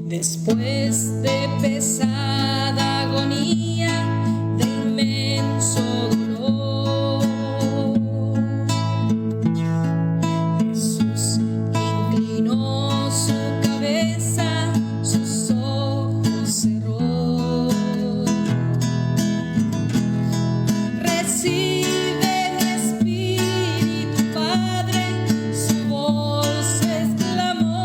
Después de pesada agonía, de inmenso dolor, Jesús inclinó su cabeza, sus ojos cerró. Recibe mi espíritu, Padre, su voz exclamó.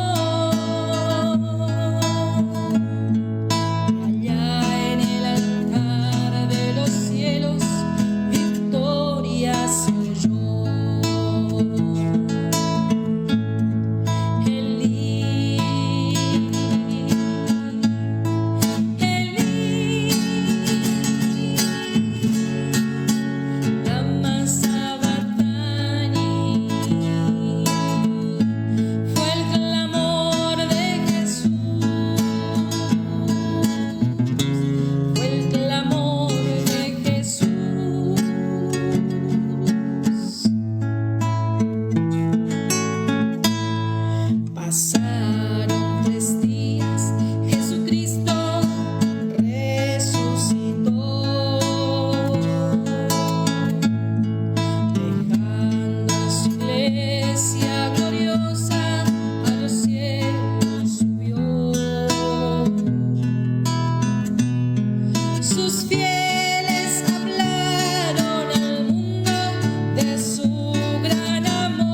Pasaron 3 días, Jesucristo resucitó, dejando a su iglesia gloriosa, a los cielos subió. Sus fieles hablaron al mundo de su gran amor.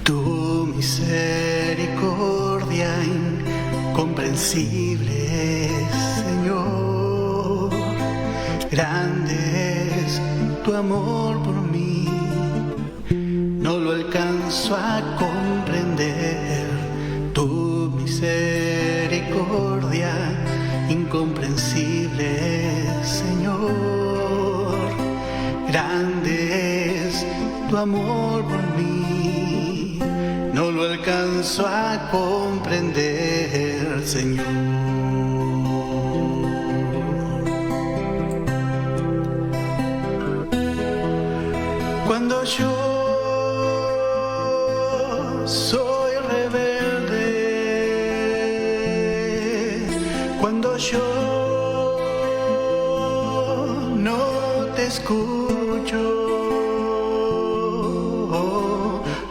Tu misericordia incomprensible, Señor, grande es tu amor por mí, no lo alcanzo a comprender. Tu misericordia incomprensible, Señor, grande es tu amor por mí, no lo alcanzo a comprender, Señor. Cuando yo no te escucho,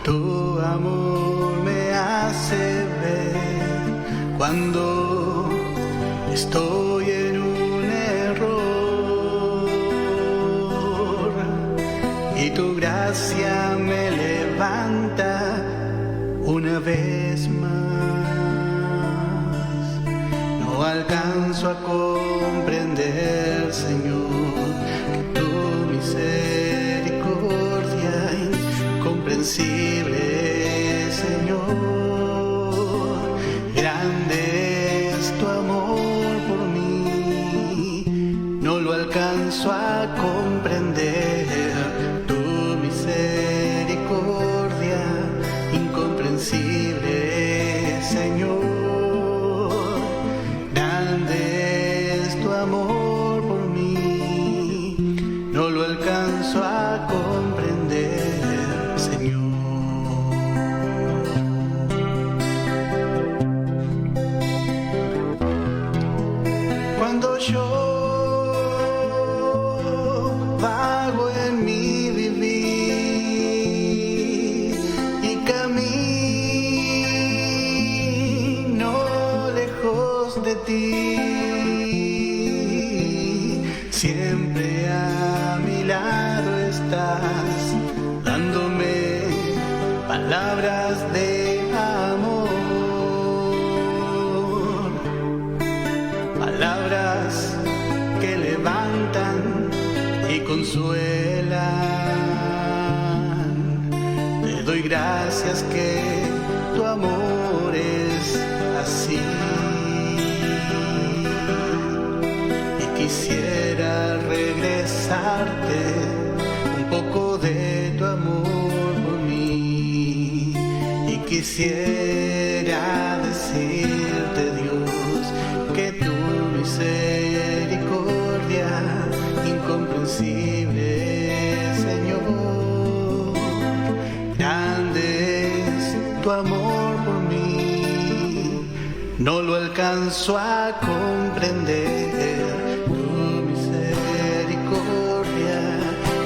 tu amor me hace ver cuando estoy en un error y tu gracia me levanta una vez más. No alcanzo a comprender, Señor, que tu misericordia incomprensible, Señor, grande es tu amor por mí. No lo alcanzo a comprender, tu misericordia incomprensible, Señor. No lo alcanzo a comprender, Señor. Cuando yo vago en mi vivir y camino lejos de ti, siempre a mi lado estás, dándome palabras de amor, palabras que levantan y consuelan. Te doy gracias que tu amor es así. Quisiera regresarte un poco de tu amor por mí y quisiera decirte, Dios, que tu misericordia incomprensible, Señor, grande es tu amor por mí. No lo alcanzo a comprender,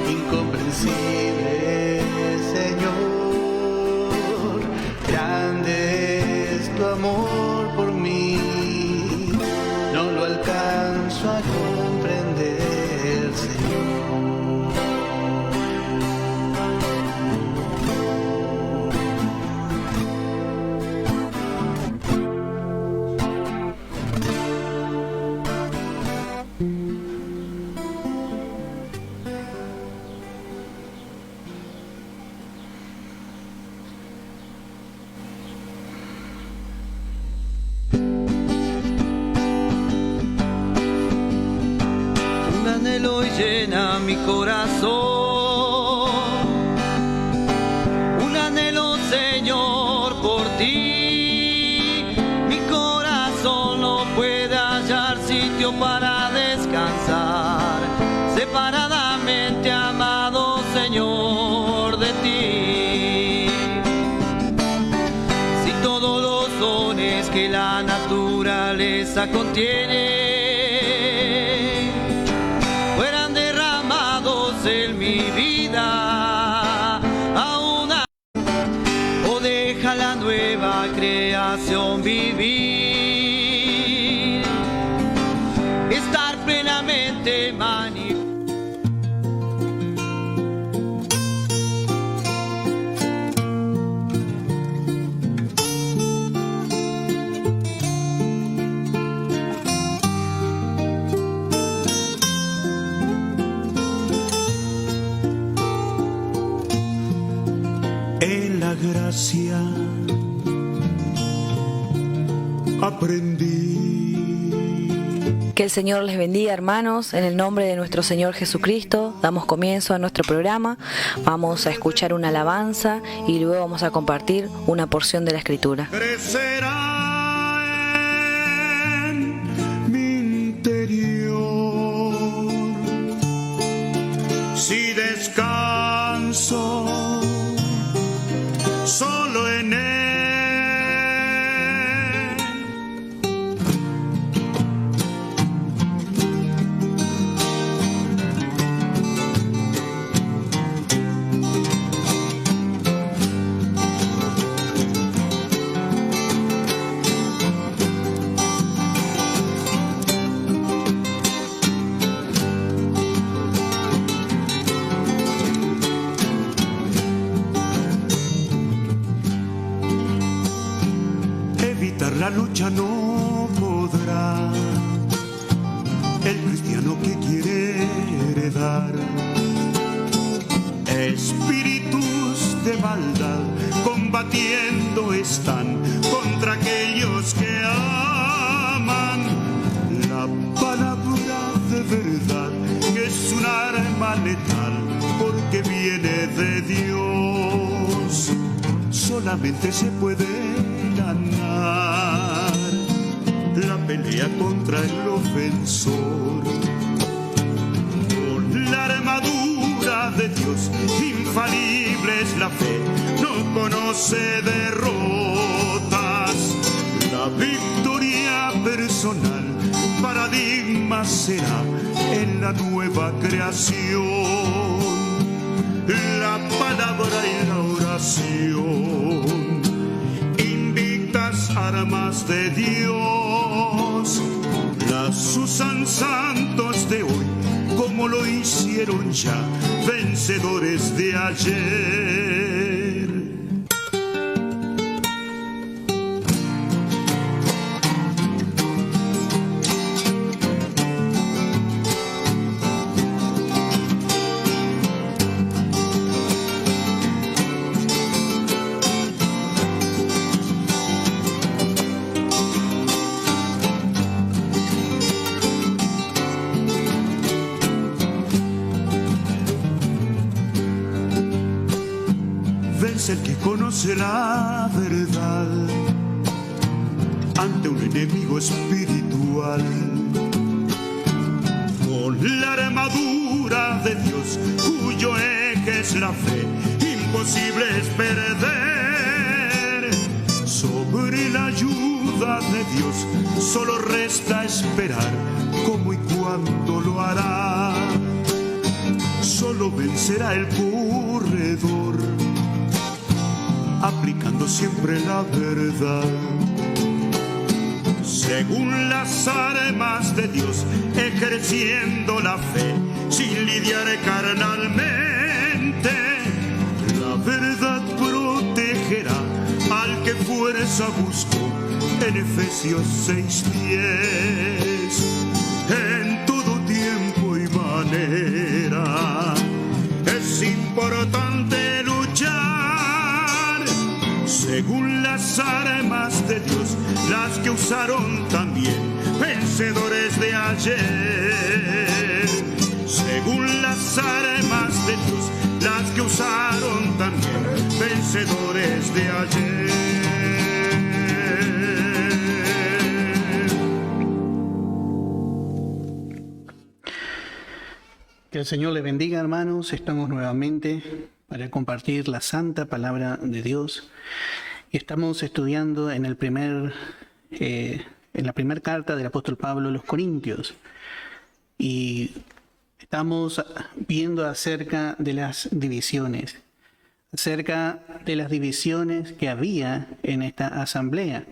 incomprensible, Señor, grande es tu amor por mí. No lo alcanzo a comprender, Señor. Llena mi corazón, un anhelo, Señor, por ti. Mi corazón no puede hallar sitio para descansar, separadamente amado, Señor, de ti. Si todos los dones que la naturaleza contiene en mi vida, aún o deja la nueva creación vivir, estar plenamente manifestado. En la gracia aprendí. Que el Señor les bendiga, hermanos. En el nombre de nuestro Señor Jesucristo damos comienzo a nuestro programa. Vamos a escuchar una alabanza y luego vamos a compartir una porción de la Escritura. Crecerá en mi interior si descanso solo en Él. lucha no podrá el cristiano que quiere heredar. Espíritus de maldad combatiendo están contra aquellos que aman la palabra de verdad, que es un arma letal porque viene de Dios. Solamente se puede ganar la pelea contra el ofensor con la armadura de Dios. Infalible es la fe, no conoce derrotas. La victoria personal, paradigma será en la nueva creación. La palabra y la oración, invictas armas de Dios, las usan santos de hoy como lo hicieron ya vencedores de ayer. El que conoce la verdad ante un enemigo espiritual. Con la armadura de Dios, cuyo eje es la fe, imposible es perder. Sobre la ayuda de Dios solo resta esperar cómo y cuándo lo hará. Solo vencerá el corredor, aplicando siempre la verdad. Según las armas de Dios, ejerciendo la fe, sin lidiar carnalmente, la verdad protegerá al que fuerza buscó, en Efesios 6:10. En todo tiempo y manera es importante luchar según las armas de Dios, las que usaron también vencedores de ayer. Según las armas de Dios, las que usaron también vencedores de ayer. Que el Señor le bendiga, hermanos. Estamos nuevamente para compartir la santa palabra de Dios. Y estamos estudiando en la primera carta del apóstol Pablo a los Corintios. Y estamos viendo acerca de las divisiones, que había en esta asamblea.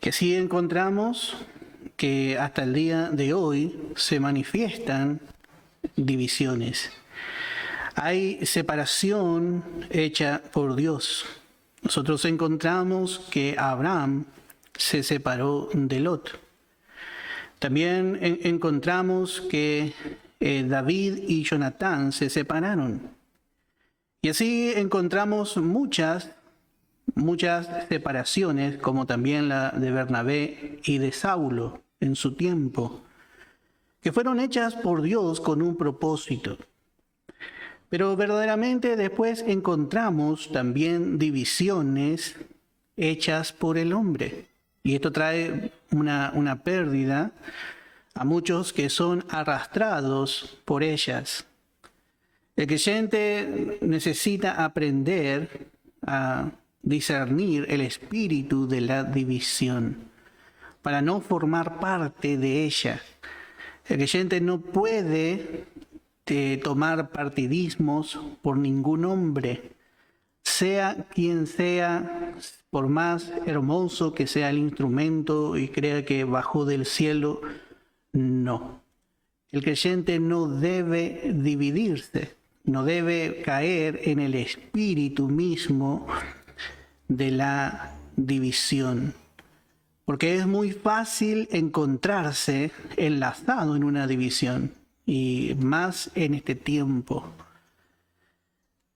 Que sí encontramos que hasta el día de hoy se manifiestan divisiones. Hay separación hecha por Dios. Nosotros encontramos que Abraham se separó de Lot. También encontramos que David y Jonatán se separaron. Y así encontramos muchas separaciones, como también la de Bernabé y de Saulo en su tiempo, que fueron hechas por Dios con un propósito. Pero verdaderamente después encontramos también divisiones hechas por el hombre. Y esto trae una pérdida a muchos que son arrastrados por ellas. El creyente necesita aprender a discernir el espíritu de la división para no formar parte de ella. El creyente no puede tomar partidismos por ningún hombre, sea quien sea, por más hermoso que sea el instrumento y crea que bajó del cielo. No. El creyente no debe dividirse, no debe caer en el espíritu mismo de la división. porque es muy fácil encontrarse enlazado en una división, y más en este tiempo.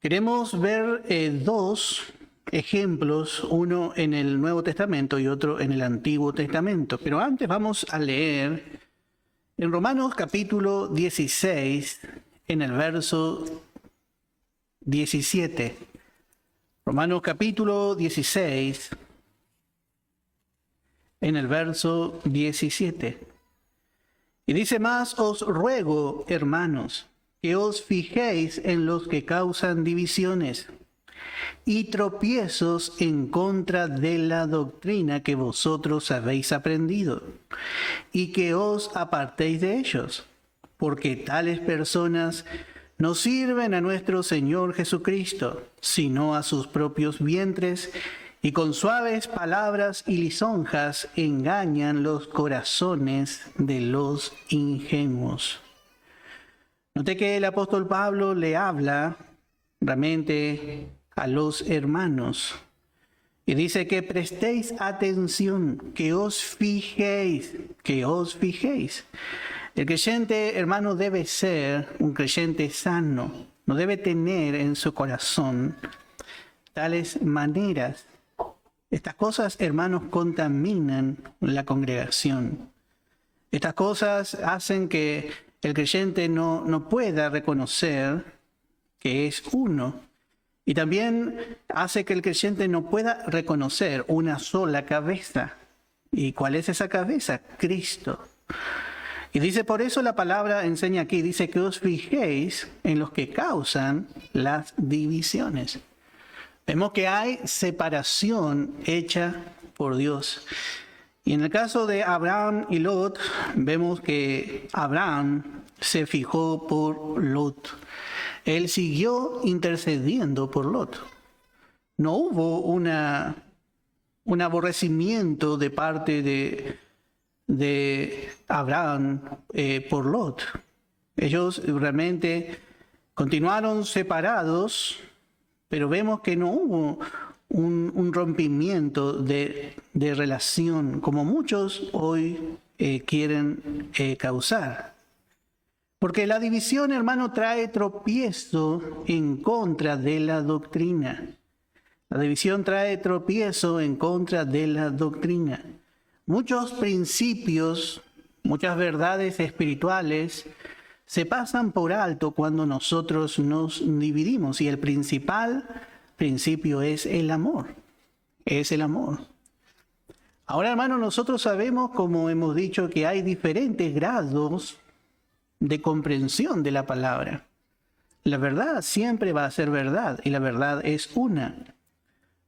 Queremos ver dos ejemplos, uno en el Nuevo Testamento y otro en el Antiguo Testamento. Pero antes vamos a leer en Romanos capítulo 16, en el verso 17. Romanos capítulo 16, en el verso 17. Y dice más: os ruego, hermanos, que os fijéis en los que causan divisiones y tropiezos en contra de la doctrina que vosotros habéis aprendido, y que os apartéis de ellos, porque tales personas no sirven a nuestro Señor Jesucristo, sino a sus propios vientres, y con suaves palabras y lisonjas engañan los corazones de los ingenuos. Note que el apóstol Pablo le habla realmente a los hermanos y dice que prestéis atención, que os fijéis, que os fijéis. El creyente, hermano, debe ser un creyente sano, no debe tener en su corazón tales maneras. Estas cosas, hermanos, contaminan la congregación. Estas cosas hacen que el creyente no pueda reconocer que es uno. Y también hace que el creyente no pueda reconocer una sola cabeza. ¿Y cuál es esa cabeza? Cristo. Y dice, por eso la palabra enseña aquí, dice que os fijéis en los que causan las divisiones. Vemos que hay separación hecha por Dios. Y en el caso de Abraham y Lot, vemos que Abraham se fijó por Lot. Él siguió intercediendo por Lot. No hubo un aborrecimiento de parte de Abraham por Lot. Ellos realmente continuaron separados, pero vemos que no hubo un rompimiento de relación, como muchos hoy quieren causar. Porque la división, hermano, trae tropiezo en contra de la doctrina. La división trae tropiezo en contra de la doctrina. Muchos principios, muchas verdades espirituales se pasan por alto cuando nosotros nos dividimos, y el principal principio es el amor. Es el amor. Ahora, hermano, nosotros sabemos, como hemos dicho, que hay diferentes grados de comprensión de la palabra. La verdad siempre va a ser verdad, y la verdad es una.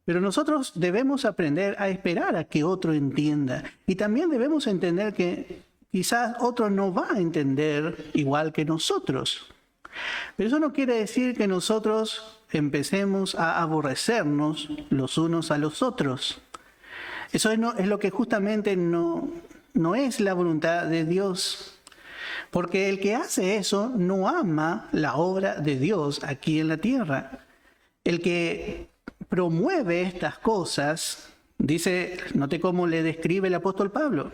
Pero nosotros debemos aprender a esperar a que otro entienda. Y también debemos entender que quizás otro no va a entender igual que nosotros. Pero eso no quiere decir que nosotros empecemos a aborrecernos los unos a los otros. Eso es lo que justamente no es la voluntad de Dios. Porque el que hace eso no ama la obra de Dios aquí en la tierra. El que promueve estas cosas, dice, note cómo le describe el apóstol Pablo,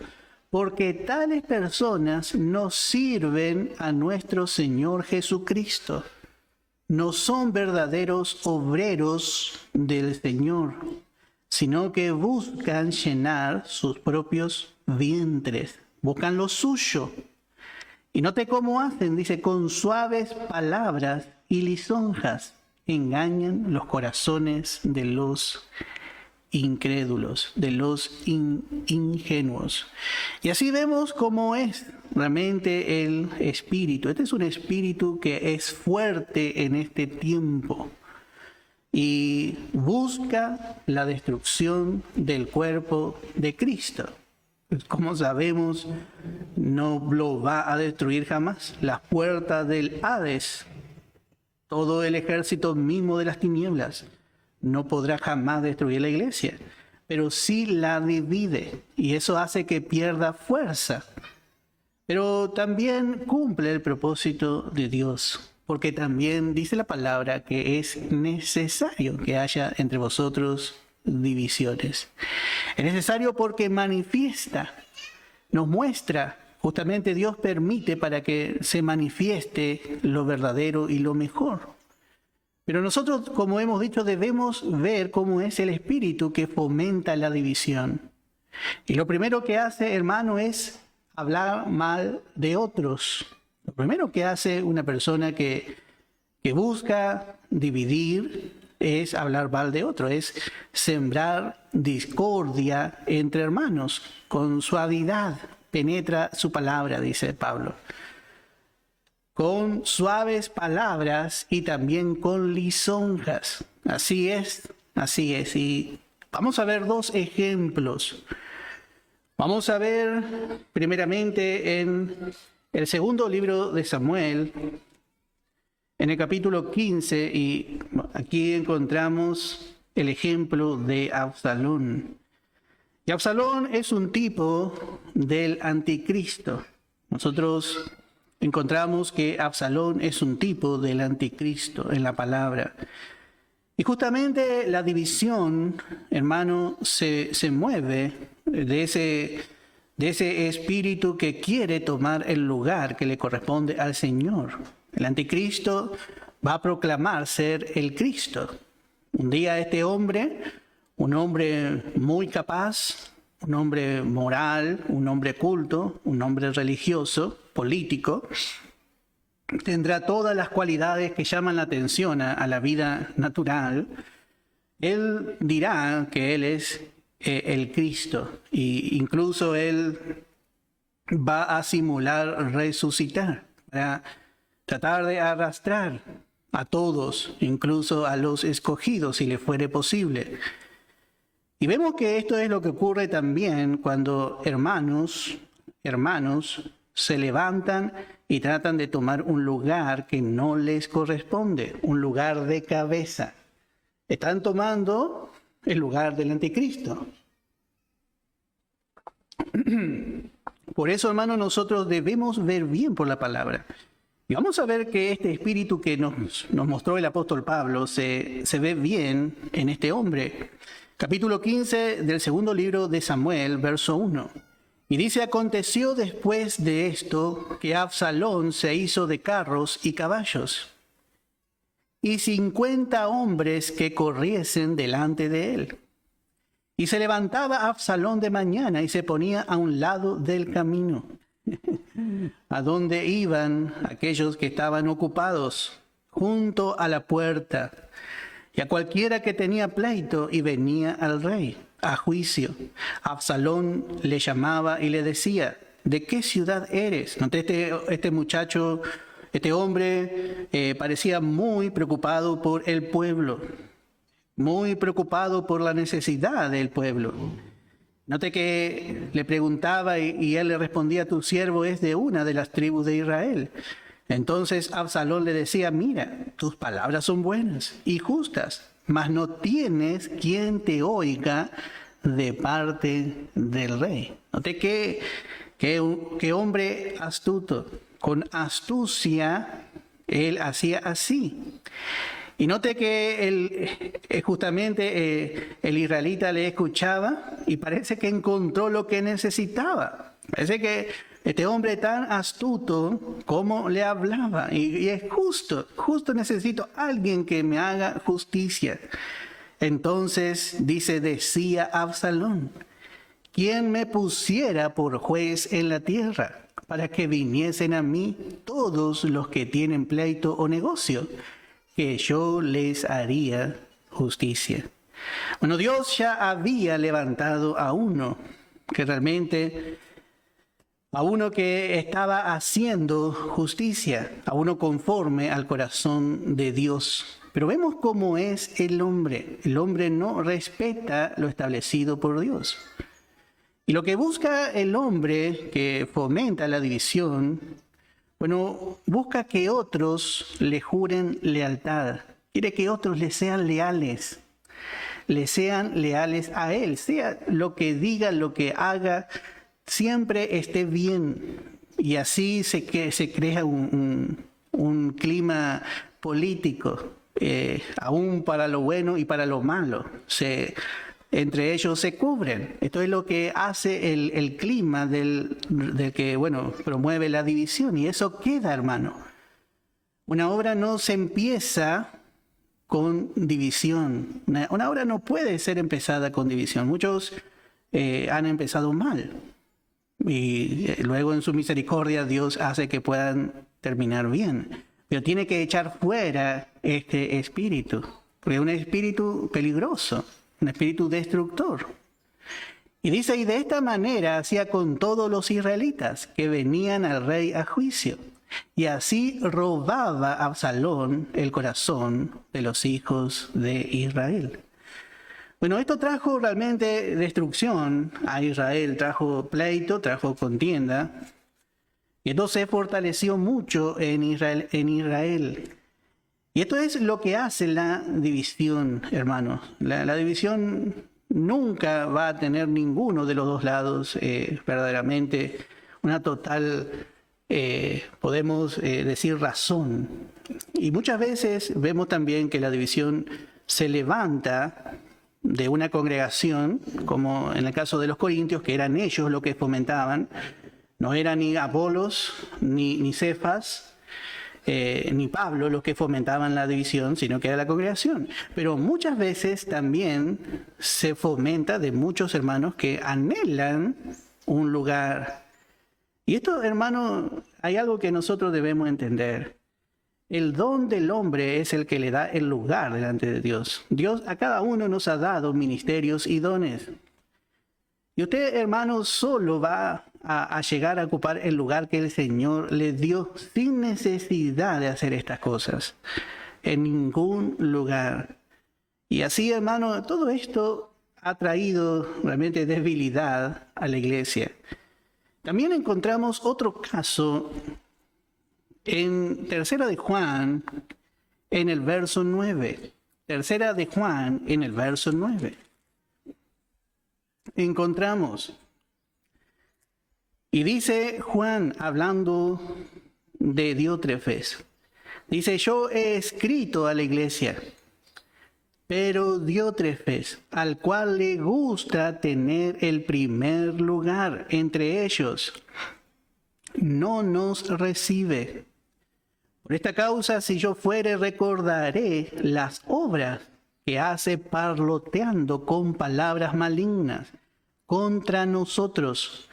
porque tales personas no sirven a nuestro Señor Jesucristo, no son verdaderos obreros del Señor, sino que buscan llenar sus propios vientres, buscan lo suyo. Y note cómo hacen, dice, con suaves palabras y lisonjas engañan los corazones de los incrédulos, de los ingenuos. Y así vemos cómo es realmente el espíritu. Este es un espíritu que es fuerte en este tiempo y busca la destrucción del cuerpo de Cristo. Como sabemos, no lo va a destruir jamás. Las puertas del Hades, todo el ejército mismo de las tinieblas, no podrá jamás destruir la iglesia, pero sí la divide, y eso hace que pierda fuerza. Pero también cumple el propósito de Dios, porque también dice la palabra que es necesario que haya entre vosotros divisiones. Es necesario porque manifiesta, nos muestra, justamente Dios permite para que se manifieste lo verdadero y lo mejor. Pero nosotros, como hemos dicho, debemos ver cómo es el espíritu que fomenta la división. Y lo primero que hace, hermano, es hablar mal de otros. Lo primero que hace una persona que busca dividir es hablar mal de otro, es sembrar discordia entre hermanos. Con suavidad penetra su palabra, dice Pablo. Con suaves palabras y también con lisonjas. Así es. Y vamos a ver dos ejemplos. Vamos a ver primeramente en el segundo libro de Samuel, en el capítulo 15, y aquí encontramos el ejemplo de Absalón. Y Absalón es un tipo del anticristo. Nosotros encontramos que Absalón es un tipo del anticristo en la palabra. Y justamente la división, hermano, se mueve de ese espíritu que quiere tomar el lugar que le corresponde al Señor. El anticristo va a proclamar ser el Cristo. Un día este hombre, un hombre muy capaz, un hombre moral, un hombre culto, un hombre religioso, político, tendrá todas las cualidades que llaman la atención a la vida natural. Él dirá que él es el Cristo, e incluso él va a simular resucitar para tratar de arrastrar a todos, incluso a los escogidos, si le fuere posible. Y vemos que esto es lo que ocurre también cuando hermanos se levantan y tratan de tomar un lugar que no les corresponde, un lugar de cabeza. Están tomando el lugar del anticristo. Por eso, hermanos, nosotros debemos ver bien por la palabra. Y vamos a ver que este espíritu que nos mostró el apóstol Pablo se ve bien en este hombre. Capítulo 15 del segundo libro de Samuel, verso 1. Y dice: aconteció después de esto que Absalón se hizo de carros y caballos, y 50 hombres que corriesen delante de él. Y se levantaba Absalón de mañana y se ponía a un lado del camino, a donde iban aquellos que estaban ocupados, junto a la puerta, y a cualquiera que tenía pleito, y venía al rey a juicio. Absalón le llamaba y le decía: ¿de qué ciudad eres? Este muchacho, este hombre, parecía muy preocupado por el pueblo, muy preocupado por la necesidad del pueblo. Note que le preguntaba y él le respondía: tu siervo es de una de las tribus de Israel. Entonces Absalón le decía: mira, tus palabras son buenas y justas, mas no tienes quien te oiga de parte del rey. Note que hombre astuto, con astucia él hacía así. Y note que justamente el israelita le escuchaba y parece que encontró lo que necesitaba. Parece que este hombre tan astuto como le hablaba, y es justo necesito a alguien que me haga justicia. Entonces decía Absalón: ¿quién me pusiera por juez en la tierra, para que viniesen a mí todos los que tienen pleito o negocio, que yo les haría justicia? Bueno, Dios ya había levantado a uno que estaba haciendo justicia, a uno conforme al corazón de Dios. Pero vemos cómo es el hombre. El hombre no respeta lo establecido por Dios. Y lo que busca el hombre que fomenta la división, bueno, busca que otros le juren lealtad. Quiere que otros le sean leales a él. Sea lo que diga, lo que haga, siempre esté bien. Y así se crea un clima político, aún para lo bueno y para lo malo. entre ellos se cubren. Esto es lo que hace el clima del que, promueve la división. Y eso queda, hermano. Una obra no se empieza con división. Una obra no puede ser empezada con división. Muchos han empezado mal. Y luego en su misericordia Dios hace que puedan terminar bien. Pero tiene que echar fuera este espíritu. Porque es un espíritu peligroso. Un espíritu destructor. Y dice, y de esta manera hacía con todos los israelitas que venían al rey a juicio. Y así robaba a Absalón el corazón de los hijos de Israel. Bueno, esto trajo realmente destrucción a Israel, trajo pleito, trajo contienda. Y esto se fortaleció mucho en Israel. Y esto es lo que hace la división, hermanos. La división nunca va a tener ninguno de los dos lados verdaderamente una total, podemos decir, razón. Y muchas veces vemos también que la división se levanta de una congregación, como en el caso de los corintios, que eran ellos los que fomentaban. No eran ni Apolos, ni Cefas, ni Pablo los que fomentaban la división, sino que era la congregación. Pero muchas veces también se fomenta de muchos hermanos que anhelan un lugar. Y esto, hermano, hay algo que nosotros debemos entender. El don del hombre es el que le da el lugar delante de Dios. Dios a cada uno nos ha dado ministerios y dones. Y usted, hermano, solo va a llegar a ocupar el lugar que el Señor le dio sin necesidad de hacer estas cosas. En ningún lugar. Y así, hermano, todo esto ha traído realmente debilidad a la iglesia. También encontramos otro caso en Tercera de Juan, en el verso 9. Tercera de Juan, en el verso 9. Encontramos, y dice Juan, hablando de Diótrefes, dice, yo he escrito a la iglesia, pero Diótrefes, al cual le gusta tener el primer lugar entre ellos, no nos recibe. Por esta causa, si yo fuere, recordaré las obras que hace parloteando con palabras malignas contra nosotros,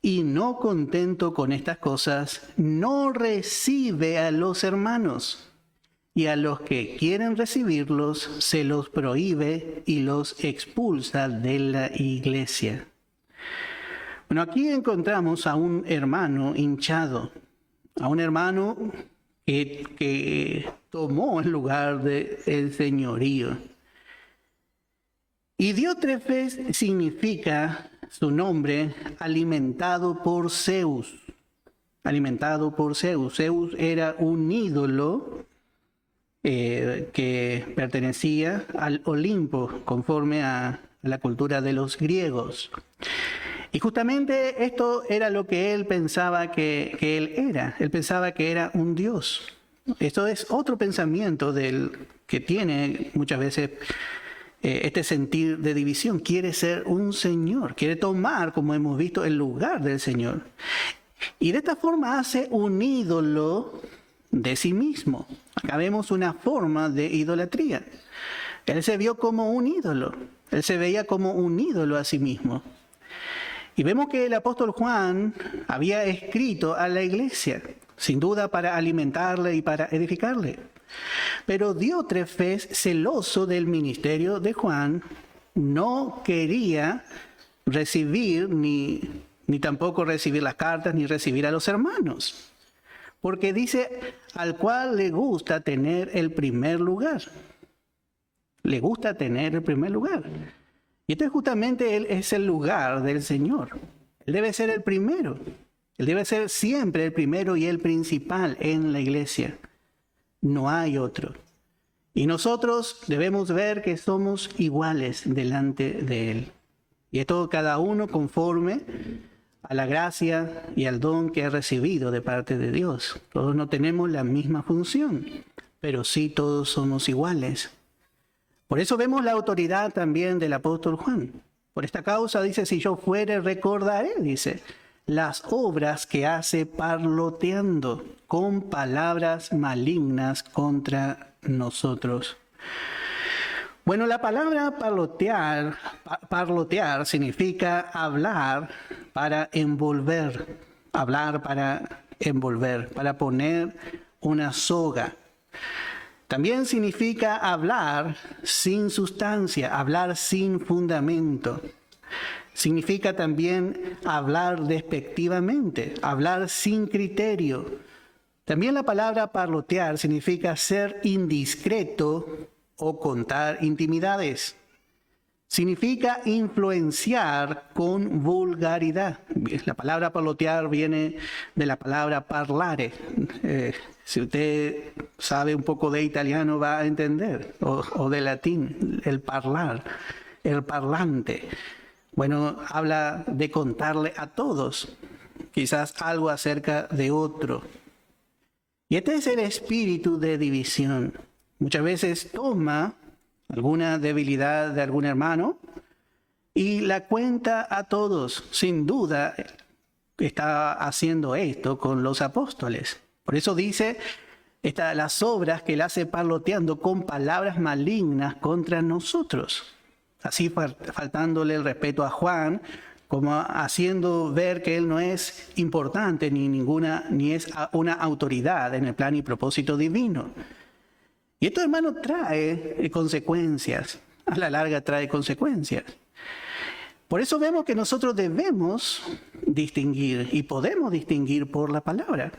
y no contento con estas cosas, no recibe a los hermanos, y a los que quieren recibirlos se los prohíbe y los expulsa de la iglesia. Bueno, aquí encontramos a un hermano hinchado, a un hermano que tomó el lugar del señorío. Y Diótrefes significa su nombre alimentado por Zeus. Alimentado por Zeus. Zeus era un ídolo que pertenecía al Olimpo, conforme a la cultura de los griegos. Y justamente esto era lo que él pensaba que él era. Él pensaba que era un dios. Esto es otro pensamiento que tiene muchas veces este sentir de división. Quiere ser un señor, quiere tomar, como hemos visto, el lugar del Señor. Y de esta forma hace un ídolo de sí mismo. Acá vemos una forma de idolatría. Él se vio como un ídolo. Él se veía como un ídolo a sí mismo. Y vemos que el apóstol Juan había escrito a la iglesia, sin duda para alimentarle y para edificarle. Pero Diótrefes, celoso del ministerio de Juan, no quería recibir ni tampoco recibir las cartas ni recibir a los hermanos. Porque dice, al cual le gusta tener el primer lugar. Le gusta tener el primer lugar. Y entonces justamente él es el lugar del Señor. Él debe ser el primero. Él debe ser siempre el primero y el principal en la iglesia. No hay otro. Y nosotros debemos ver que somos iguales delante de Él. Y esto cada uno conforme a la gracia y al don que ha recibido de parte de Dios. Todos no tenemos la misma función, pero sí todos somos iguales. Por eso vemos la autoridad también del apóstol Juan. Por esta causa dice, si yo fuere, recordaré, dice, las obras que hace parloteando con palabras malignas contra nosotros. Bueno, la palabra parlotear significa hablar para envolver, para poner una soga. También significa hablar sin sustancia, hablar sin fundamento. Significa también hablar despectivamente, hablar sin criterio. También la palabra parlotear significa ser indiscreto o contar intimidades. Significa influenciar con vulgaridad. La palabra parlotear viene de la palabra parlare. Si usted sabe un poco de italiano va a entender, o de latín, el parlar, el parlante. Bueno, habla de contarle a todos, quizás algo acerca de otro. Y este es el espíritu de división. Muchas veces toma alguna debilidad de algún hermano y la cuenta a todos. Sin duda está haciendo esto con los apóstoles. Por eso dice las obras que él hace parloteando con palabras malignas contra nosotros. Así faltándole el respeto a Juan, como haciendo ver que él no es importante ni es una autoridad en el plan y propósito divino. Y esto, hermano, trae consecuencias. A la larga trae consecuencias. Por eso vemos que nosotros debemos distinguir y podemos distinguir por la palabra.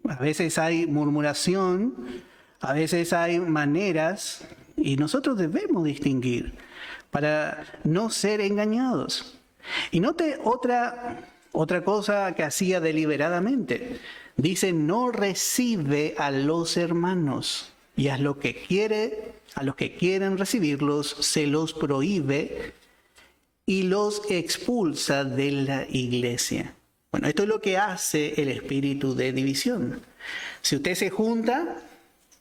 A veces hay murmuración, a veces hay maneras, y nosotros debemos distinguir para no ser engañados. Y note otra cosa que hacía deliberadamente. Dice, no recibe a los hermanos. Y a los que quieren recibirlos, se los prohíbe y los expulsa de la iglesia. Bueno, esto es lo que hace el espíritu de división. Si usted se junta,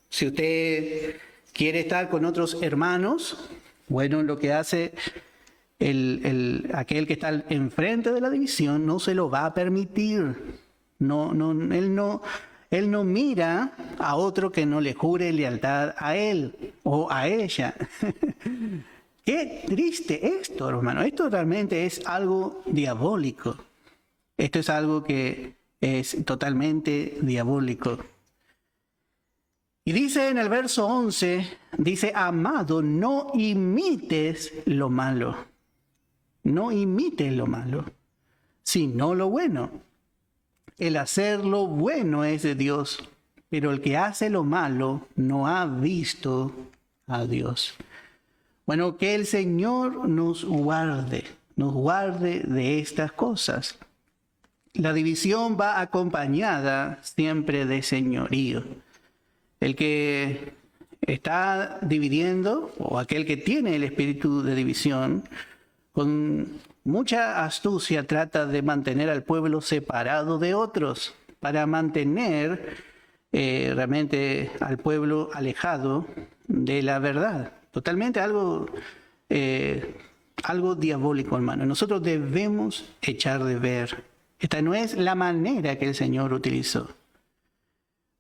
si usted quiere estar con otros hermanos, bueno, lo que hace aquel que está enfrente de la división no se lo va a permitir. Él no mira a otro que no le jure lealtad a él o a ella. Qué triste esto, hermano. Esto realmente es algo diabólico. Esto es algo que es totalmente diabólico. Y dice en el verso 11, dice, amado, no imites lo malo. No imites lo malo, sino lo bueno. El hacer lo bueno es de Dios, pero el que hace lo malo no ha visto a Dios. Bueno, que el Señor nos guarde de estas cosas. La división va acompañada siempre de señorío. El que está dividiendo, o aquel que tiene el espíritu de división, con mucha astucia trata de mantener al pueblo separado de otros, para mantener realmente al pueblo alejado de la verdad. Totalmente algo diabólico, hermano. Nosotros debemos echar de ver. Esta no es la manera que el Señor utilizó.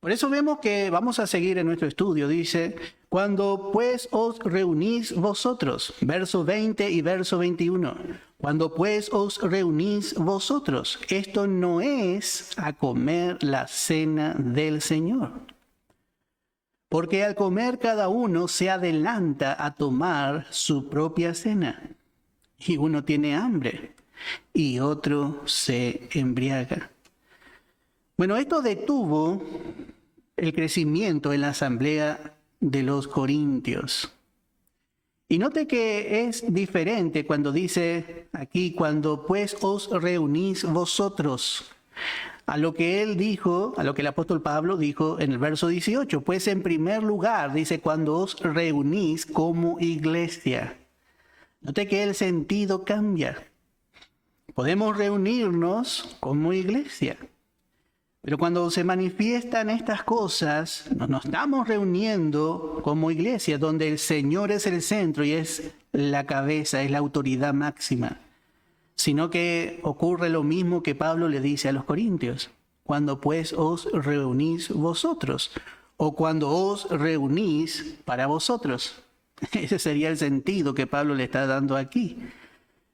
Por eso vemos que vamos a seguir en nuestro estudio. Dice, cuando pues os reunís vosotros, verso 20 y verso 21. Cuando pues os reunís vosotros, esto no es a comer la cena del Señor. Porque al comer cada uno se adelanta a tomar su propia cena. Y uno tiene hambre y otro se embriaga. Bueno, esto detuvo el crecimiento en la asamblea de los corintios. Y note que es diferente cuando dice aquí, cuando pues os reunís vosotros, a lo que él dijo, a lo que el apóstol Pablo dijo en el verso 18. Pues en primer lugar dice, cuando os reunís como iglesia. Note que el sentido cambia. Podemos reunirnos como iglesia, Pero cuando se manifiestan estas cosas, nos estamos reuniendo como iglesia donde el Señor es el centro y es la cabeza, es la autoridad máxima. Sino que ocurre lo mismo que Pablo le dice a los corintios. Cuando pues os reunís vosotros, o cuando os reunís para vosotros. Ese sería el sentido que Pablo le está dando aquí.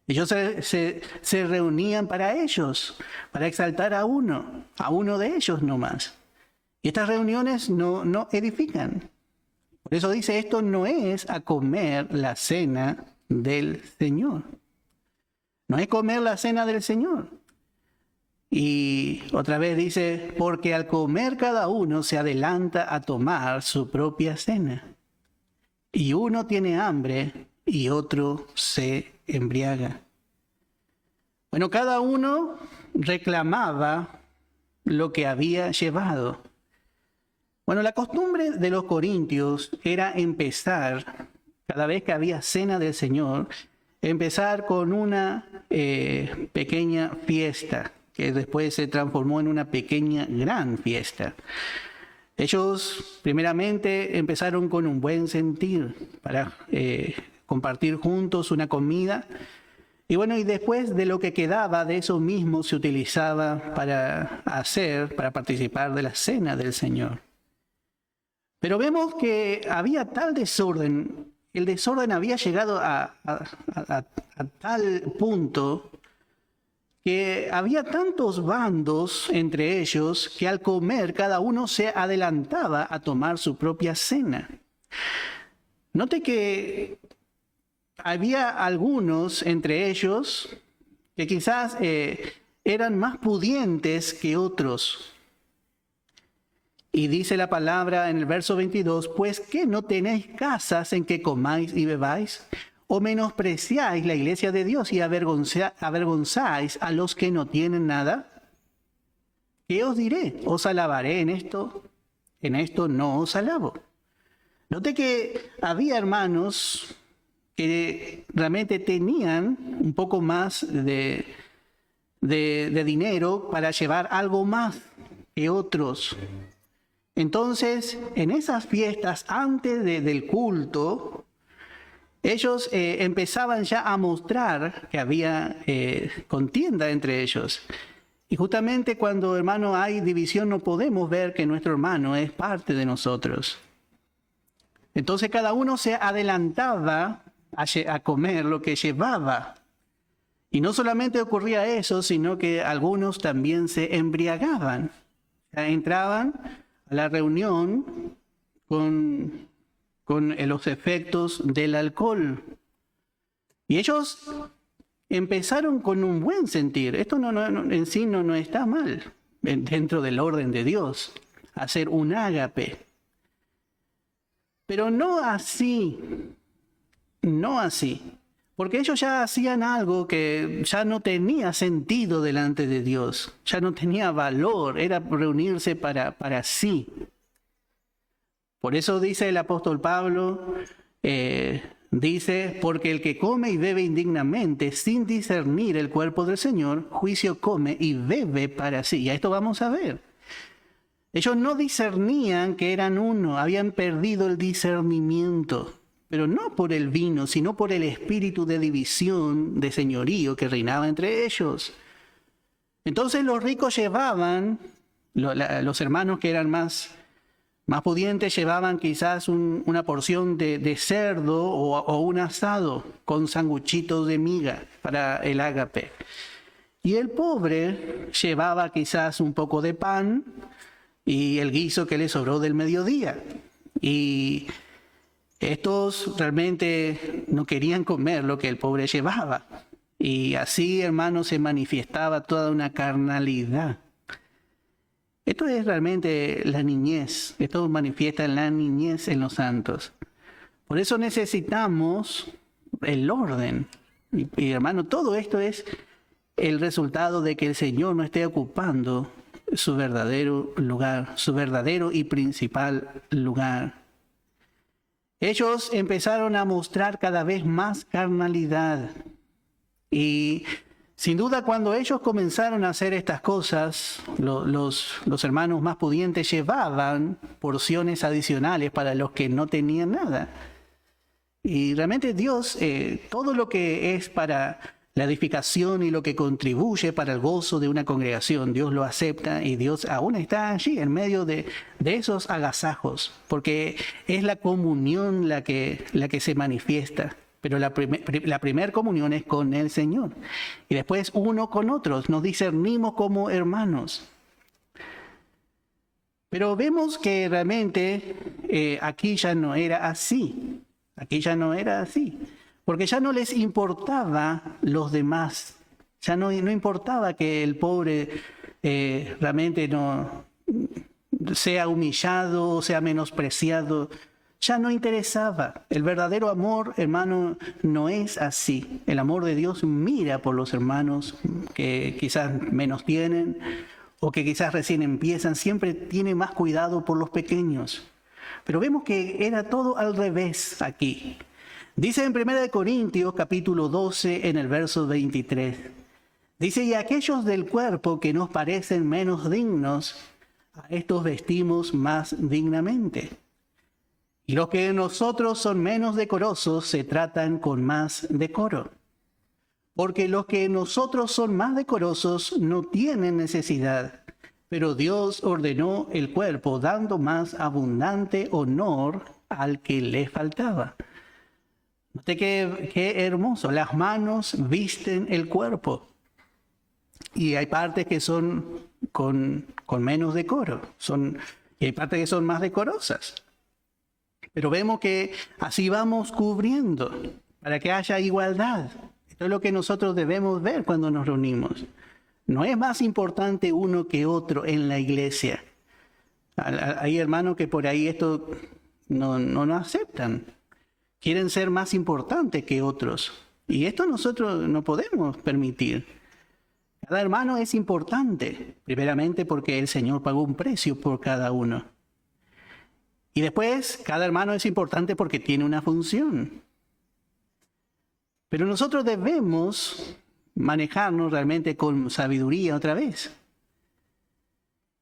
Ellos se reunían para ellos, para exaltar a uno de ellos nomás. Y estas reuniones no edifican. Por eso dice, esto no es a comer la cena del Señor. No es comer la cena del Señor. Y otra vez dice, porque al comer cada uno se adelanta a tomar su propia cena. Y uno tiene hambre y otro se embriaga. Bueno, cada uno reclamaba lo que había llevado. Bueno, la costumbre de los corintios era empezar, cada vez que había cena del Señor, empezar con una pequeña fiesta, que después se transformó en una pequeña gran fiesta. Ellos primeramente empezaron con un buen sentir para compartir juntos una comida. Y bueno, y después de lo que quedaba de eso mismo se utilizaba para participar de la cena del Señor. Pero vemos que había tal desorden, el desorden había llegado a tal punto que había tantos bandos entre ellos que al comer cada uno se adelantaba a tomar su propia cena. Note que había algunos entre ellos que quizás eran más pudientes que otros. Y dice la palabra en el verso 22, pues ¿qué no tenéis casas en que comáis y bebáis? ¿O menospreciáis la iglesia de Dios y avergonzáis a los que no tienen nada? ¿Qué os diré? ¿Os alabaré en esto? En esto no os alabo. Note que había hermanos que realmente tenían un poco más de dinero para llevar algo más que otros. Entonces, en esas fiestas, antes del culto, ellos empezaban ya a mostrar que había contienda entre ellos. Y justamente cuando, hermano, hay división, no podemos ver que nuestro hermano es parte de nosotros. Entonces cada uno se adelantaba a comer lo que llevaba. Y no solamente ocurría eso, sino que algunos también se embriagaban. O sea, entraban a la reunión con los efectos del alcohol. Y ellos empezaron con un buen sentir. Esto en sí no está mal dentro del orden de Dios, hacer un ágape. Pero no así, porque ellos ya hacían algo que ya no tenía sentido delante de Dios, ya no tenía valor, era reunirse para sí. Por eso dice el apóstol Pablo, dice, porque el que come y bebe indignamente, sin discernir el cuerpo del Señor, juicio come y bebe para sí. Y a esto vamos a ver. Ellos no discernían que eran uno, habían perdido el discernimiento, pero no por el vino, sino por el espíritu de división, de señorío que reinaba entre ellos. Entonces los ricos llevaban, los hermanos que eran más pudientes llevaban quizás una porción de cerdo o un asado con sanguchitos de miga para el ágape. Y el pobre llevaba quizás un poco de pan y el guiso que le sobró del mediodía. Y estos realmente no querían comer lo que el pobre llevaba. Y así, hermanos, se manifestaba toda una carnalidad. Esto es realmente la niñez. Esto manifiesta la niñez en los santos. Por eso necesitamos el orden. Y hermano, todo esto es el resultado de que el Señor no esté ocupando su verdadero lugar, su verdadero y principal lugar. Ellos empezaron a mostrar cada vez más carnalidad y Sin duda, cuando ellos comenzaron a hacer estas cosas, los hermanos más pudientes llevaban porciones adicionales para los que no tenían nada. Y realmente Dios, todo lo que es para la edificación y lo que contribuye para el gozo de una congregación, Dios lo acepta, y Dios aún está allí en medio de esos agasajos, porque es la comunión la que se manifiesta. Pero la primer comunión es con el Señor. Y después uno con otros. Nos discernimos como hermanos. Pero vemos que realmente aquí ya no era así. Aquí ya no era así. Porque ya no les importaba los demás. Ya no importaba que el pobre realmente no sea humillado o sea menospreciado. Ya no interesaba. El verdadero amor, hermano, no es así. El amor de Dios mira por los hermanos que quizás menos tienen o que quizás recién empiezan. Siempre tiene más cuidado por los pequeños. Pero vemos que era todo al revés aquí. Dice en 1 Corintios capítulo 12 en el verso 23. Dice, y aquellos del cuerpo que nos parecen menos dignos, a estos vestimos más dignamente. Y los que en nosotros son menos decorosos se tratan con más decoro. Porque los que en nosotros son más decorosos no tienen necesidad, pero Dios ordenó el cuerpo dando más abundante honor al que le faltaba. Note qué hermoso, las manos visten el cuerpo. Y hay partes que son con menos decoro, y hay partes que son más decorosas. Pero vemos que así vamos cubriendo para que haya igualdad. Esto es lo que nosotros debemos ver cuando nos reunimos. No es más importante uno que otro en la iglesia. Hay hermanos que por ahí esto no aceptan. Quieren ser más importantes que otros. Y esto nosotros no podemos permitir. Cada hermano es importante, primeramente porque el Señor pagó un precio por cada uno. Y después, cada hermano es importante porque tiene una función. Pero nosotros debemos manejarnos realmente con sabiduría otra vez.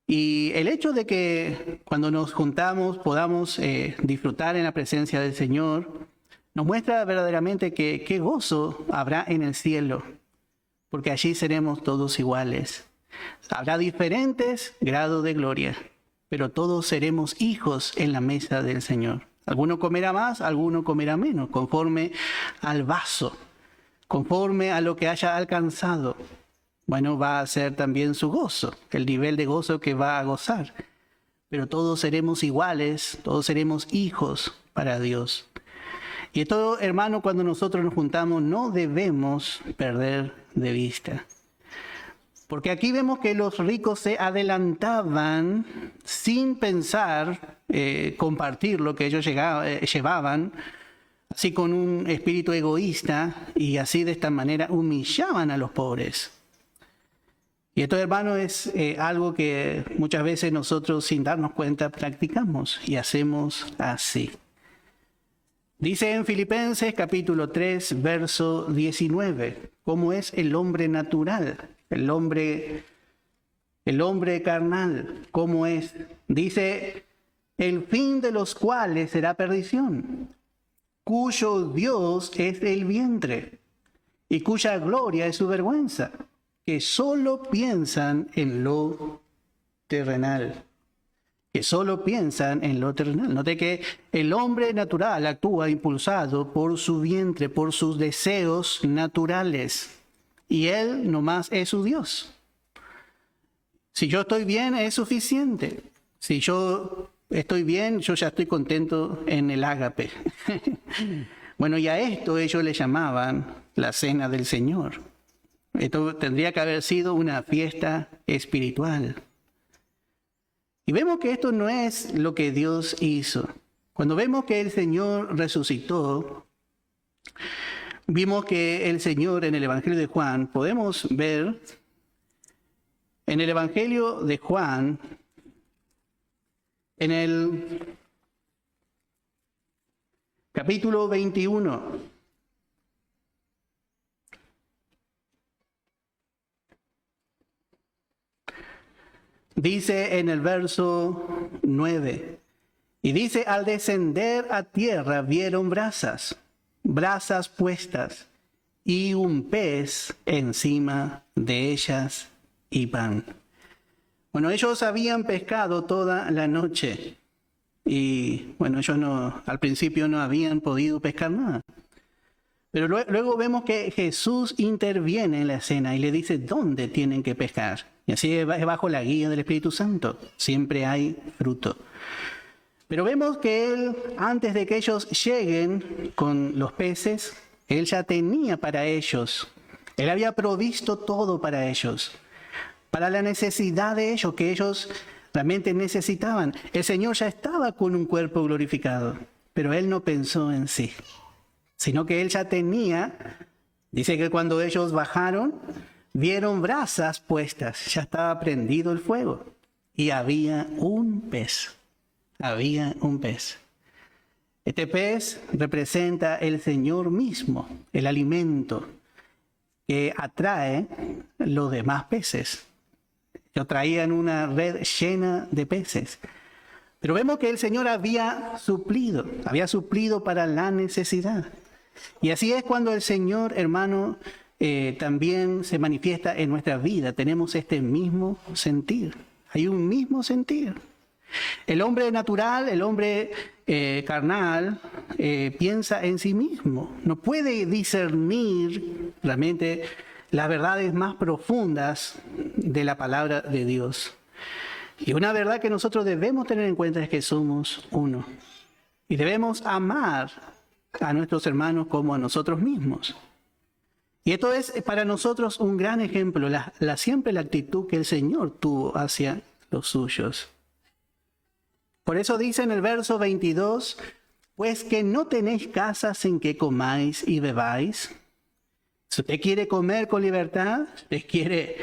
Y el hecho de que cuando nos juntamos podamos disfrutar en la presencia del Señor, nos muestra verdaderamente que qué gozo habrá en el cielo, porque allí seremos todos iguales. Habrá diferentes grados de gloria, pero todos seremos hijos en la mesa del Señor. Alguno comerá más, alguno comerá menos, conforme al vaso, conforme a lo que haya alcanzado. Bueno, va a ser también su gozo, el nivel de gozo que va a gozar. Pero todos seremos iguales, todos seremos hijos para Dios. Y esto, hermano, cuando nosotros nos juntamos, no debemos perder de vista. Porque aquí vemos que los ricos se adelantaban sin pensar compartir lo que ellos llevaban, así con un espíritu egoísta, y así de esta manera humillaban a los pobres. Y esto, hermano, es algo que muchas veces nosotros sin darnos cuenta practicamos y hacemos así. Dice en Filipenses capítulo 3, verso 19, ¿cómo es el hombre natural? El hombre carnal, ¿cómo es? Dice, el fin de los cuales será perdición, cuyo Dios es el vientre y cuya gloria es su vergüenza, que solo piensan en lo terrenal. Que solo piensan en lo terrenal. Note que el hombre natural actúa impulsado por su vientre, por sus deseos naturales. Y él nomás es su Dios. Si yo estoy bien, es suficiente. Si yo estoy bien, yo ya estoy contento en el ágape. Bueno, y a esto ellos le llamaban la cena del Señor. Esto tendría que haber sido una fiesta espiritual. Y vemos que esto no es lo que Dios hizo. Cuando vemos que el Señor resucitó, vimos que el Señor en el Evangelio de Juan, podemos ver en el Evangelio de Juan, en el capítulo 21, Dice en el verso 9, y dice, al descender a tierra vieron brasas puestas, y un pez encima de ellas y pan. Bueno, ellos habían pescado toda la noche y bueno, ellos al principio no habían podido pescar nada. Pero luego vemos que Jesús interviene en la escena y le dice dónde tienen que pescar. Y así es bajo la guía del Espíritu Santo. Siempre hay fruto. Pero vemos que Él, antes de que ellos lleguen con los peces, Él ya tenía para ellos. Él había provisto todo para ellos. Para la necesidad de ellos, que ellos realmente necesitaban. El Señor ya estaba con un cuerpo glorificado, pero Él no pensó en sí, sino que Él ya tenía, dice que cuando ellos bajaron, vieron brasas puestas, ya estaba prendido el fuego, y había un pez. Este pez representa el Señor mismo, el alimento que atrae los demás peces. Ellos traían una red llena de peces. Pero vemos que el Señor había suplido para la necesidad. Y así es cuando el Señor, hermano, también se manifiesta en nuestra vida. Tenemos este mismo sentir. Hay un mismo sentir. El hombre natural, el hombre carnal, piensa en sí mismo. No puede discernir realmente las verdades más profundas de la palabra de Dios. Y una verdad que nosotros debemos tener en cuenta es que somos uno. Y debemos amar a nuestros hermanos como a nosotros mismos. Y esto es para nosotros un gran ejemplo, siempre la actitud que el Señor tuvo hacia los suyos. Por eso dice en el verso 22, pues que no tenéis casas en que comáis y bebáis. Si usted quiere comer con libertad, usted quiere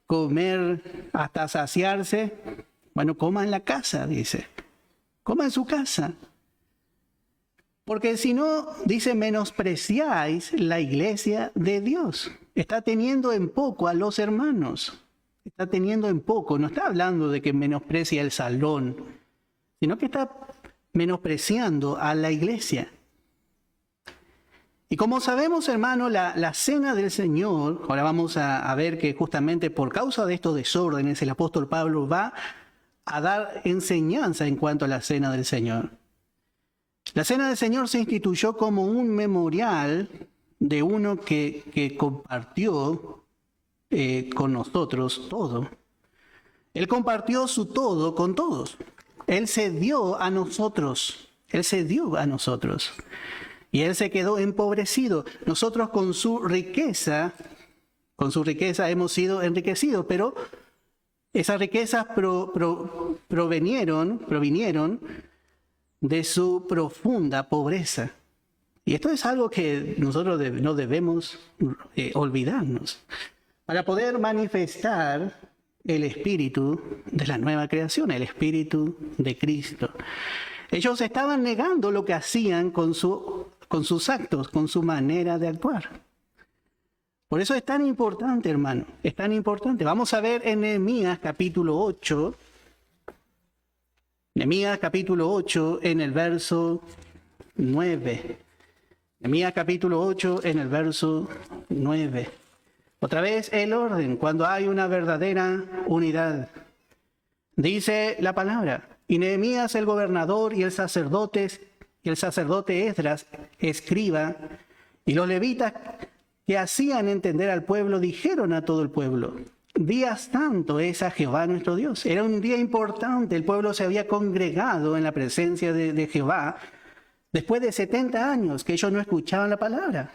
comer hasta saciarse, bueno, coma en la casa, dice. Coma en su casa. Porque si no, dice, menospreciáis la iglesia de Dios. Está teniendo en poco a los hermanos. Está teniendo en poco. No está hablando de que menosprecia el salón, sino que está menospreciando a la iglesia. Y como sabemos, hermano, la cena del Señor, ahora vamos a ver que justamente por causa de estos desórdenes, el apóstol Pablo va a dar enseñanza en cuanto a la cena del Señor. La cena del Señor se instituyó como un memorial de uno que compartió con nosotros todo. Él compartió su todo con todos. Él se dio a nosotros. Y Él se quedó empobrecido. Nosotros con su riqueza hemos sido enriquecidos, pero esas riquezas provinieron de su profunda pobreza. Y esto es algo que nosotros no debemos olvidarnos. Para poder manifestar el espíritu de la nueva creación, el espíritu de Cristo. Ellos estaban negando lo que hacían con sus actos, con su manera de actuar. Por eso es tan importante, hermano, es tan importante. Vamos a ver en Nehemías capítulo 8. Nehemías capítulo 8 en el verso 9. Nehemías capítulo 8 en el verso 9. Otra vez el orden, cuando hay una verdadera unidad. Dice la palabra, y Nehemías el gobernador y el sacerdote Esdras, escriba, y los levitas que hacían entender al pueblo, dijeron a todo el pueblo, día santo es a Jehová nuestro Dios. Era un día importante, el pueblo se había congregado en la presencia de Jehová, después de 70 años que ellos no escuchaban la palabra.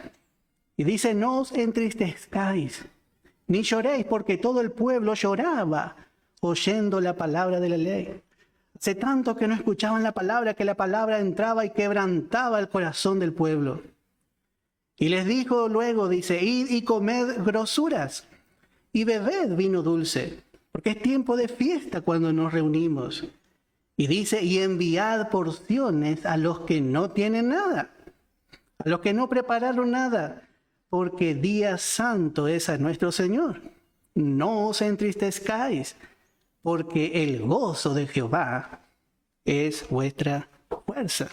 Y dice, no os entristezcáis, ni lloréis, porque todo el pueblo lloraba oyendo la palabra de la ley. Hace tanto que no escuchaban la palabra, que la palabra entraba y quebrantaba el corazón del pueblo. Y les dijo luego, dice, id y comed grosuras, y bebed vino dulce, porque es tiempo de fiesta cuando nos reunimos. Y dice, y enviad porciones a los que no tienen nada, a los que no prepararon nada, porque día santo es a nuestro Señor. No os entristezcáis, porque el gozo de Jehová es vuestra fuerza.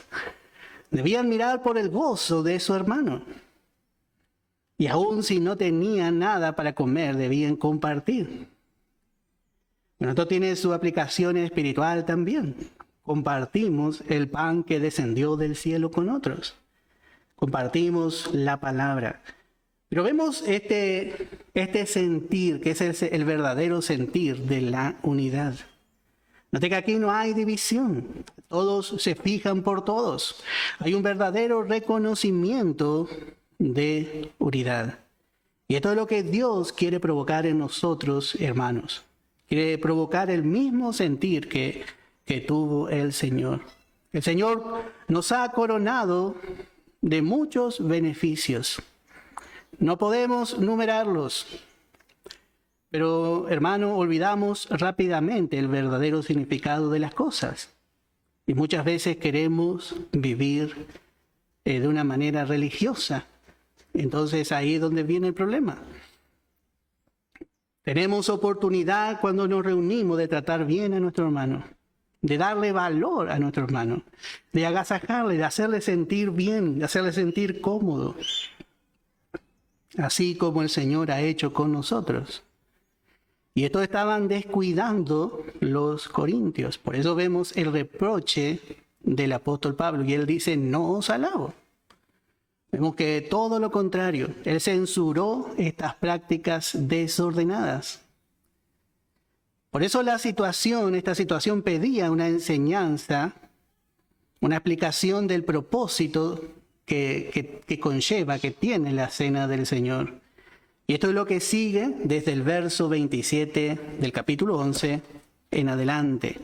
Debían mirar por el gozo de su hermano. Y aun si no tenían nada para comer, debían compartir. Bueno, esto tiene su aplicación espiritual también. Compartimos el pan que descendió del cielo con otros. Compartimos la palabra. Pero vemos este sentir, que es el verdadero sentir de la unidad. Note que aquí no hay división. Todos se fijan por todos. Hay un verdadero reconocimiento de unidad. Y esto es lo que Dios quiere provocar en nosotros, hermanos. Quiere provocar el mismo sentir que tuvo el Señor. El Señor nos ha coronado de muchos beneficios. No podemos numerarlos. Pero, hermano, olvidamos rápidamente el verdadero significado de las cosas. Y muchas veces queremos vivir de una manera religiosa. Entonces ahí es donde viene el problema. Tenemos oportunidad cuando nos reunimos de tratar bien a nuestro hermano, de darle valor a nuestro hermano, de agasajarle, de hacerle sentir bien, de hacerle sentir cómodo, así como el Señor ha hecho con nosotros. Y esto estaban descuidando los corintios. Por eso vemos el reproche del apóstol Pablo. Y él dice, no os alabo. Vemos que todo lo contrario. Él censuró estas prácticas desordenadas. Por eso esta situación pedía una enseñanza, una explicación del propósito que conlleva, que tiene la cena del Señor. Y esto es lo que sigue desde el verso 27 del capítulo 11 en adelante.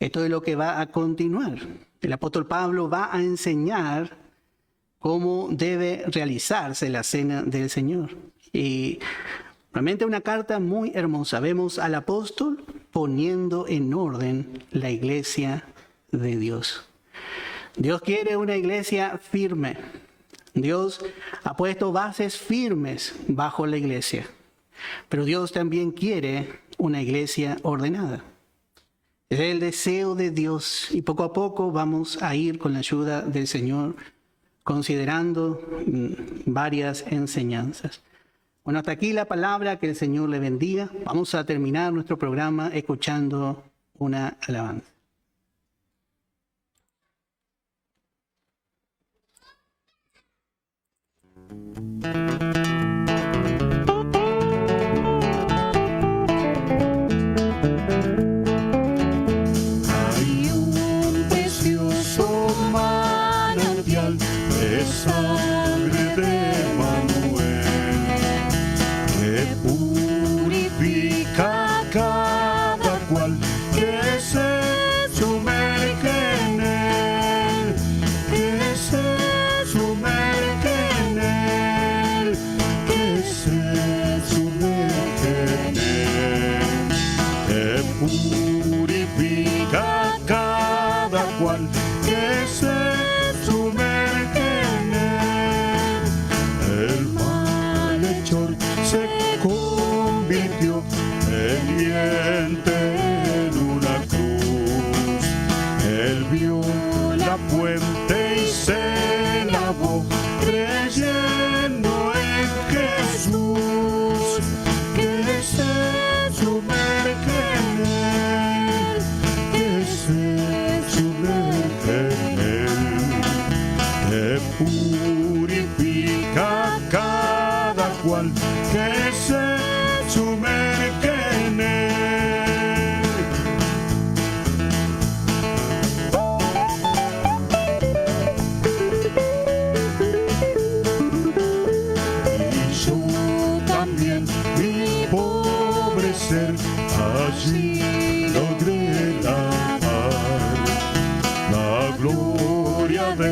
Esto es lo que va a continuar. El apóstol Pablo va a enseñar cómo debe realizarse la cena del Señor. Y realmente una carta muy hermosa. Vemos al apóstol poniendo en orden la iglesia de Dios. Dios quiere una iglesia firme. Dios ha puesto bases firmes bajo la iglesia, pero Dios también quiere una iglesia ordenada. Es el deseo de Dios y poco a poco vamos a ir con la ayuda del Señor considerando varias enseñanzas. Bueno, hasta aquí la palabra, que el Señor le bendiga. Vamos a terminar nuestro programa escuchando una alabanza. Hay un precioso manantial de sangre de Manuel que purifica cada cual que se sumerge en él, que se sumerge en él, que se sumerge en él, que purifica cada cual que se sumerge en él. El malhechor se convirtió pendiente en una cruz. Él vio la fuente y se lavó creyendo en Jesús, que se sumerge en él, que se sumerge en él, que purifica cada cual que se sumerge en él. Y yo también, mi pobre ser, allí logré la paz, la gloria de